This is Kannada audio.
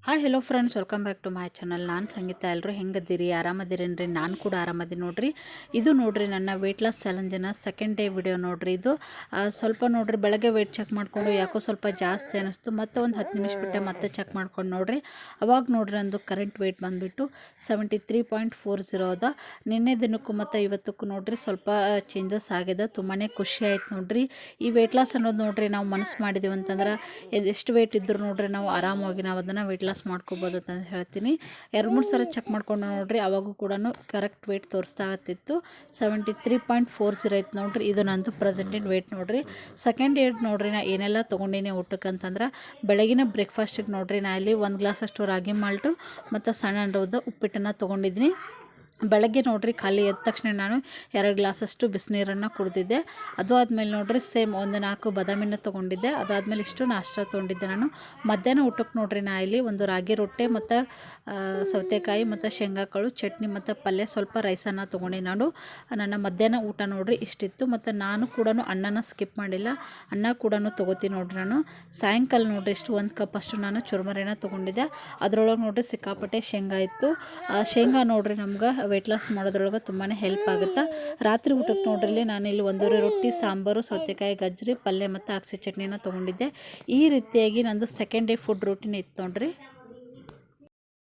Hi hello friends, welcome back to my channel. ನಾನು ಸಂಗೀತ. ಎಲ್ಲರೂ ಹೆಂಗದಿರಿ? ಆರಾಮದಿರೇನ್ರಿ? ನಾನು ಕೂಡ ಆರಾಮದಿ ನೋಡ್ರಿ. ಇದು ನೋಡ್ರಿ ನನ್ನ ವೆಯ್ಟ್ ಲಾಸ್ ಚಾಲೆಂಜಿನ ಸೆಕೆಂಡ್ ಡೇ ವಿಡಿಯೋ ನೋಡ್ರಿ. ಇದು ಸ್ವಲ್ಪ ನೋಡ್ರಿ, ಬೆಳಗ್ಗೆ ವೆಯ್ಟ್ ಚೆಕ್ ಮಾಡಿಕೊಂಡು ಯಾಕೋ ಸ್ವಲ್ಪ ಜಾಸ್ತಿ ಅನ್ನಿಸ್ತು. ಮತ್ತೆ ಒಂದು 10 ನಿಮಿಷ ಬಿಟ್ಟೆ ಮತ್ತೆ ಚೆಕ್ ಮಾಡ್ಕೊಂಡು ನೋಡ್ರಿ. ಅವಾಗ ನೋಡ್ರಿ ನಂದು ಕರೆಂಟ್ ವೆಯ್ಟ್ ಬಂದುಬಿಟ್ಟು 73.40 ಅದ. ನಿನ್ನೆ ದಿನಕ್ಕೂ ಮತ್ತು ಇವತ್ತಕ್ಕೂ ನೋಡ್ರಿ ಸ್ವಲ್ಪ ಚೇಂಜಸ್ ಆಗಿದೆ. ತುಂಬಾ ಖುಷಿ ಆಯ್ತು ನೋಡ್ರಿ. ಈ ವೆಯ್ಟ್ ಲಾಸ್ ಅನ್ನೋದು ನೋಡ್ರಿ ನಾವು ಮನಸ್ಸು ಮಾಡಿದ್ದೀವಿ ಅಂತಂದ್ರೆ ಎಷ್ಟು ವೆಯ್ಟ್ ಇದ್ದರೂ ನೋಡ್ರಿ ನಾವು ಆರಾಮಾಗಿ ನಾವು ಅದನ್ನು ವೆಯ್ಟ್ ಲಾಸ್ ಮಾಡ್ಕೋಬೋದು ಅಂತ ಹೇಳ್ತೀನಿ. 2-3 ಸಲ ಚೆಕ್ ಮಾಡ್ಕೊಂಡು ನೋಡ್ರಿ, ಅವಾಗೂ ಕೂಡ ಕರೆಕ್ಟ್ ವೆಯ್ಟ್ ತೋರಿಸ್ತಾ ಇತ್ತು. 73.40 ಐತೆ ನೋಡ್ರಿ. ಇದು ನಂದು ಪ್ರೆಸೆಂಟೆಡ್ ವೆಯ್ಟ್ ನೋಡ್ರಿ. ಸೆಕೆಂಡ್ ಡೇ ನೋಡ್ರಿ ನಾ ಏನೆಲ್ಲ ತೊಗೊಂಡಿನಿ ಊಟಕ್ಕೆ ಅಂತಂದ್ರೆ, ಬೆಳಗಿನ ಬ್ರೇಕ್ಫಾಸ್ಟಿಗೆ ನೋಡ್ರಿ ನಾ ಇಲ್ಲಿ 1 ಗ್ಲಾಸಷ್ಟು ರಾಗಿ ಮಾಲ್ಟು ಮತ್ತು ಸಣ್ಣ ಉಪ್ಪಿಟ್ಟನ್ನು ತೊಗೊಂಡಿದ್ದೀನಿ. ಬೆಳಗ್ಗೆ ನೋಡ್ರಿ ಖಾಲಿ ಎದ್ದ ತಕ್ಷಣ ನಾನು 2 ಗ್ಲಾಸಷ್ಟು ಬಿಸಿನೀರನ್ನು ಕುಡಿದಿದ್ದೆ. ಅದು ಆದಮೇಲೆ ನೋಡ್ರಿ ಸೇಮ್ ಒಂದು 4 ಬಾದಾಮಿನ ತೊಗೊಂಡಿದ್ದೆ. ಅದಾದಮೇಲೆ ಇಷ್ಟು ನಾಷ್ಟ ತೊಗೊಂಡಿದ್ದೆ ನಾನು. ಮಧ್ಯಾಹ್ನ ಊಟಕ್ಕೆ ನೋಡ್ರಿ ನಾ ಇಲ್ಲಿ ಒಂದು ರಾಗಿ ರೊಟ್ಟಿ ಮತ್ತು ಸೌತೆಕಾಯಿ ಮತ್ತು ಶೇಂಗಾಕಾಳು ಚಟ್ನಿ ಮತ್ತು ಪಲ್ಯ ಸ್ವಲ್ಪ ರೈಸನ್ನು ತೊಗೊಂಡು ನಾನು ನನ್ನ ಮಧ್ಯಾಹ್ನ ಊಟ ನೋಡ್ರಿ ಇಷ್ಟಿತ್ತು. ಮತ್ತು ನಾನು ಕೂಡ ಅನ್ನನ ಸ್ಕಿಪ್ ಮಾಡಿಲ್ಲ, ಅನ್ನ ಕೂಡ ತೊಗೋತೀನಿ ನೋಡ್ರಿ ನಾನು. ಸಾಯಂಕಾಲ ನೋಡ್ರಿ ಇಷ್ಟು 1 ಕಪ್ ಅಷ್ಟು ನಾನು ಚುರುಮರಿನ ತೊಗೊಂಡಿದ್ದೆ. ಅದರೊಳಗೆ ನೋಡ್ರಿ ಸಿಕ್ಕಾಪಟ್ಟೆ ಶೇಂಗಾ ಇತ್ತು. ಶೇಂಗಾ ನೋಡ್ರಿ ನಮ್ಗೆ ವೆಯ್ಟ್ ಲಾಸ್ ಮಾಡೋದ್ರೊಳಗೆ ತುಂಬಾ ಹೆಲ್ಪ್ ಆಗುತ್ತೆ. ರಾತ್ರಿ ಊಟಕ್ಕೆ ನೋಡ್ರಿ ನಾನು ಇಲ್ಲಿ 1 ರೊಟ್ಟಿ, ಸಾಂಬಾರು, ಸೌತೆಕಾಯಿ ಗಜ್ಜರಿ, ಪಲ್ಯ ಮತ್ತು ಅಗಸೆ ಚಟ್ನಿನ ತೊಗೊಂಡಿದ್ದೆ. ಈ ರೀತಿಯಾಗಿ ನಂದು ಸೆಕೆಂಡ್ ಡೇ ಫುಡ್ ರೂಟೀನ್ ಇತ್ತು ನೋಡ್ರಿ.